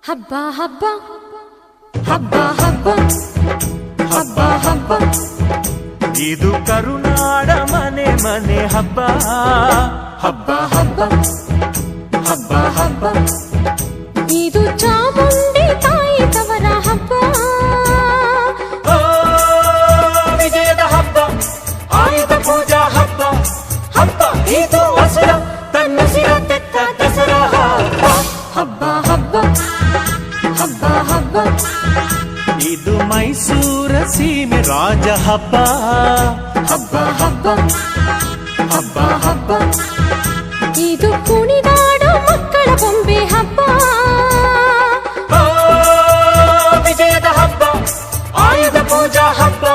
ಹಬ್ಬ ಹಬ್ಬ ಹಬ್ಬ ಹಬ್ಬ ಹಬ್ಬ ಹಬ್ಬ ಇದು ಕರುನಾಡ ಮನೆ ಮನೆ ಹಬ್ಬ ಹಬ್ಬ ಹಬ್ಬ ಹಬ್ಬ ಹಬ್ಬ ಇದು ಚಾಮುಂಡಿ ತಾಯಿ ತವರ ಹಬ್ಬ ವಿಜಯದ ಹಬ್ಬ ಆಯುಧ ಪೂಜಾ ಹಬ್ಬ ಹಬ್ಬ ಇದು ಹಸುರ ತನ್ನ ಸಿರ ತೆತ್ತ ದಸರಾ ಹಬ್ಬ ಹಬ್ಬ ಹಬ್ಬ ಹಬ್ಬ ಇದು ಮೈಸೂರ ಸೀಮೆ ರಾಜ ಹಬ್ಬ ಹಬ್ಬ ಹಬ್ಬ ಹಬ್ಬ ಹಬ್ಬ ಇದು ಕುಣಿದಾಡೋ ಮಕ್ಕಳ ಬೊಂಬೆ ಹಬ್ಬ ವಿಜಯದ ಹಬ್ಬ ಆಯುಧ ಪೂಜಾ ಹಬ್ಬ